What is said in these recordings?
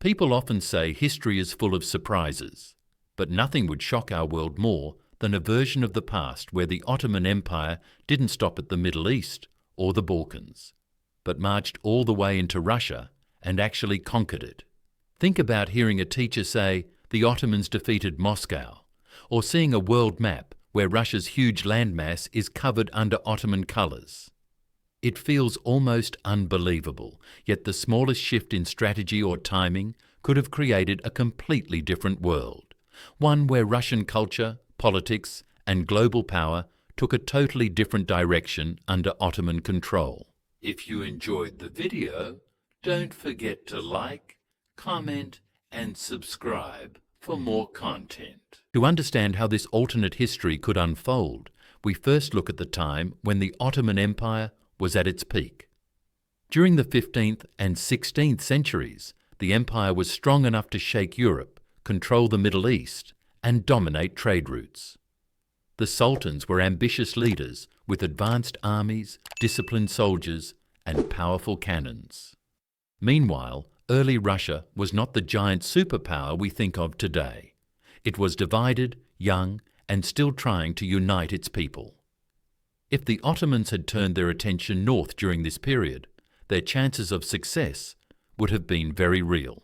People often say history is full of surprises, but nothing would shock our world more than a version of the past where the Ottoman Empire didn't stop at the Middle East or the Balkans, but marched all the way into Russia and actually conquered it. Think about hearing a teacher say the Ottomans defeated Moscow, or seeing a world map where Russia's huge landmass is covered under Ottoman colours. It feels almost unbelievable, yet the smallest shift in strategy or timing could have created a completely different world, one where Russian culture, politics, and global power took a totally different direction under Ottoman control. If you enjoyed the video, don't forget to like, comment, and subscribe for more content. To understand how this alternate history could unfold, we first look at the time when the Ottoman Empire was at its peak. During the 15th and 16th centuries, the empire was strong enough to shake Europe, control the Middle East, and dominate trade routes. The sultans were ambitious leaders with advanced armies, disciplined soldiers, and powerful cannons. Meanwhile, early Russia was not the giant superpower we think of today. It was divided, young, and still trying to unite its people. If the Ottomans had turned their attention north during this period, their chances of success would have been very real.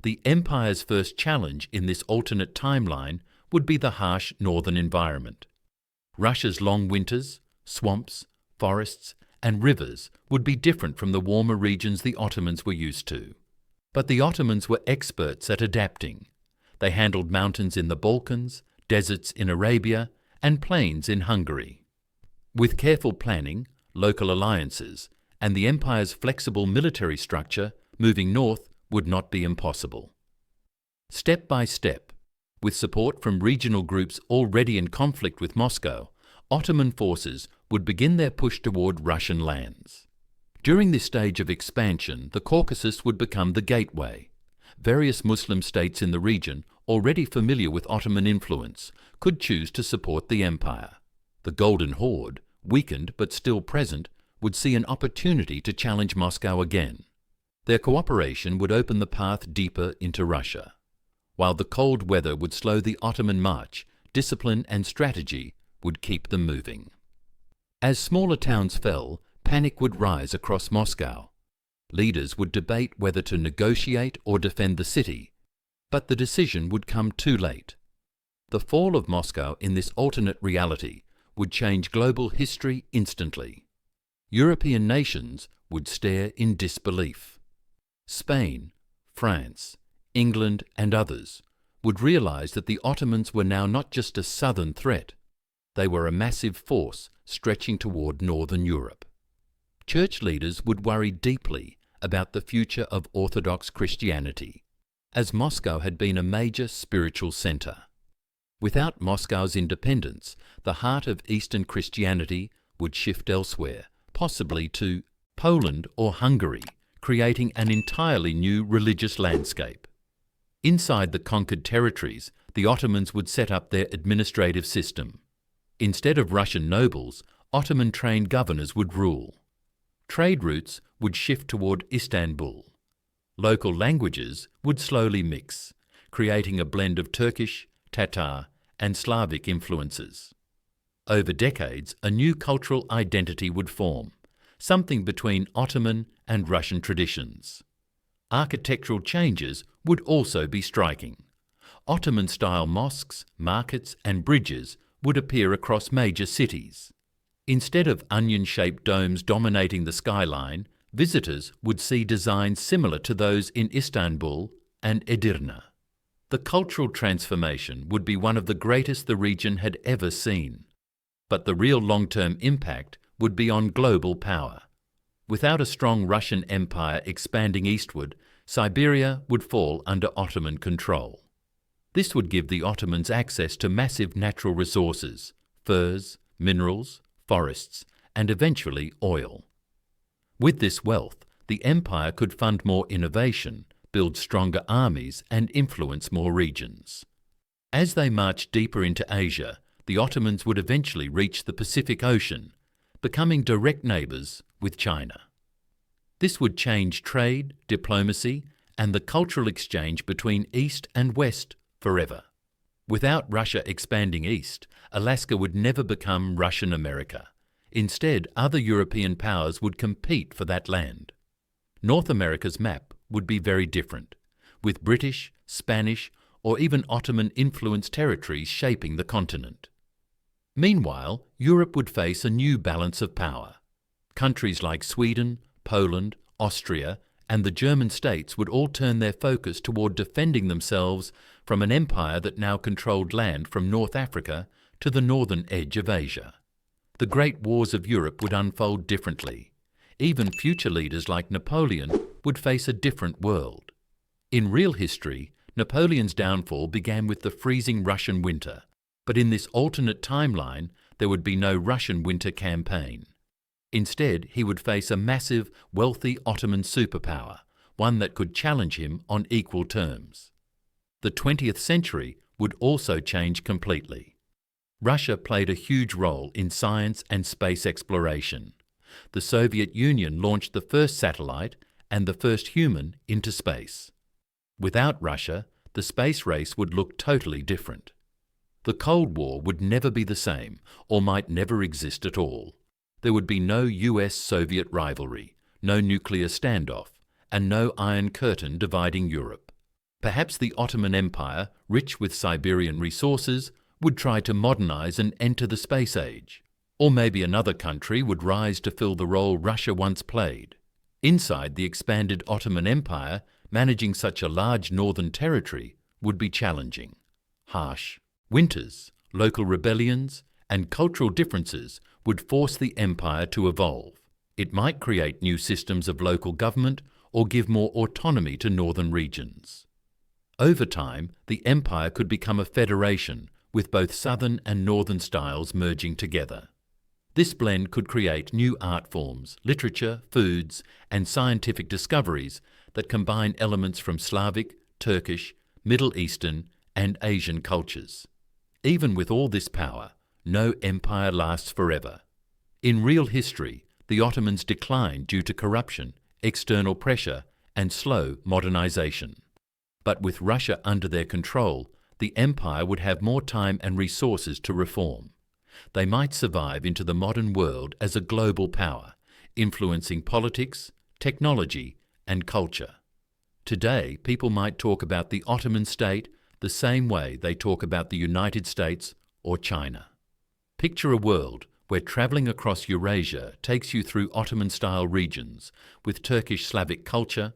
The empire's first challenge in this alternate timeline would be the harsh northern environment. Russia's long winters, swamps, forests, and rivers would be different from the warmer regions the Ottomans were used to. But the Ottomans were experts at adapting. They handled mountains in the Balkans, deserts in Arabia, and plains in Hungary. With careful planning, local alliances, and the empire's flexible military structure, moving north would not be impossible. Step by step, with support from regional groups already in conflict with Moscow, Ottoman forces would begin their push toward Russian lands. During this stage of expansion, the Caucasus would become the gateway. Various Muslim states in the region, already familiar with Ottoman influence, could choose to support the empire. The Golden Horde, weakened but still present, would see an opportunity to challenge Moscow again. Their cooperation would open the path deeper into Russia. While the cold weather would slow the Ottoman march, discipline and strategy would keep them moving. As smaller towns fell, panic would rise across Moscow. Leaders would debate whether to negotiate or defend the city, but the decision would come too late. The fall of Moscow in this alternate reality would change global history instantly. European nations would stare in disbelief. Spain, France, England, and others would realize that the Ottomans were now not just a southern threat, they were a massive force stretching toward northern Europe. Church leaders would worry deeply about the future of Orthodox Christianity, as Moscow had been a major spiritual center. Without Moscow's independence, the heart of Eastern Christianity would shift elsewhere, possibly to Poland or Hungary, creating an entirely new religious landscape. Inside the conquered territories, the Ottomans would set up their administrative system. Instead of Russian nobles, Ottoman-trained governors would rule. Trade routes would shift toward Istanbul. Local languages would slowly mix, creating a blend of Turkish, Tatar, and Slavic influences. Over decades, a new cultural identity would form, something between Ottoman and Russian traditions. Architectural changes would also be striking. Ottoman-style mosques, markets, and bridges would appear across major cities. Instead of onion-shaped domes dominating the skyline, visitors would see designs similar to those in Istanbul and Edirne. The cultural transformation would be one of the greatest the region had ever seen. But the real long-term impact would be on global power. Without a strong Russian empire expanding eastward, Siberia would fall under Ottoman control. This would give the Ottomans access to massive natural resources, furs, minerals, forests, and eventually oil. With this wealth, the empire could fund more innovation, build stronger armies, and influence more regions. As they marched deeper into Asia, the Ottomans would eventually reach the Pacific Ocean, becoming direct neighbours with China. This would change trade, diplomacy, and the cultural exchange between East and West forever. Without Russia expanding east, Alaska would never become Russian America. Instead, other European powers would compete for that land. North America's map would be very different, with British, Spanish, or even Ottoman-influenced territories shaping the continent. Meanwhile, Europe would face a new balance of power. Countries like Sweden, Poland, Austria, and the German states would all turn their focus toward defending themselves from an empire that now controlled land from North Africa to the northern edge of Asia. The great wars of Europe would unfold differently. Even future leaders like Napoleon would face a different world. In real history, Napoleon's downfall began with the freezing Russian winter, but in this alternate timeline, there would be no Russian winter campaign. Instead, he would face a massive, wealthy Ottoman superpower, one that could challenge him on equal terms. The 20th century would also change completely. Russia played a huge role in science and space exploration. The Soviet Union launched the first satellite and the first human into space. Without Russia, the space race would look totally different. The Cold War would never be the same, or might never exist at all. There would be no US-Soviet rivalry, no nuclear standoff, and no Iron Curtain dividing Europe. Perhaps the Ottoman Empire, rich with Siberian resources, would try to modernize and enter the space age. Or maybe another country would rise to fill the role Russia once played. Inside the expanded Ottoman Empire, managing such a large northern territory would be challenging. Harsh winters, local rebellions, and cultural differences would force the empire to evolve. It might create new systems of local government or give more autonomy to northern regions. Over time, the empire could become a federation with both southern and northern styles merging together. This blend could create new art forms, literature, foods, and scientific discoveries that combine elements from Slavic, Turkish, Middle Eastern, and Asian cultures. Even with all this power, no empire lasts forever. In real history, the Ottomans declined due to corruption, external pressure, and slow modernization. But with Russia under their control, the empire would have more time and resources to reform. They might survive into the modern world as a global power, influencing politics, technology, and culture. Today, people might talk about the Ottoman state the same way they talk about the United States or China. Picture a world where travelling across Eurasia takes you through Ottoman-style regions with Turkish Slavic culture,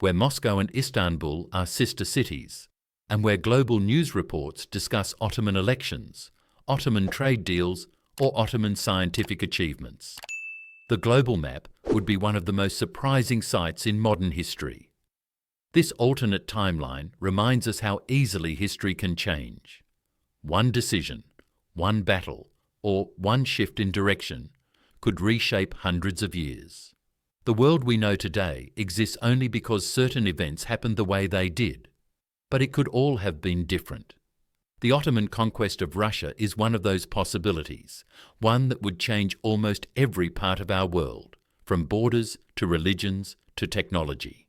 where Moscow and Istanbul are sister cities, and where global news reports discuss Ottoman elections, Ottoman trade deals, or Ottoman scientific achievements. The global map would be one of the most surprising sights in modern history. This alternate timeline reminds us how easily history can change. One decision, one battle, or one shift in direction could reshape hundreds of years. The world we know today exists only because certain events happened the way they did, but it could all have been different. The Ottoman conquest of Russia is one of those possibilities, one that would change almost every part of our world, from borders to religions to technology.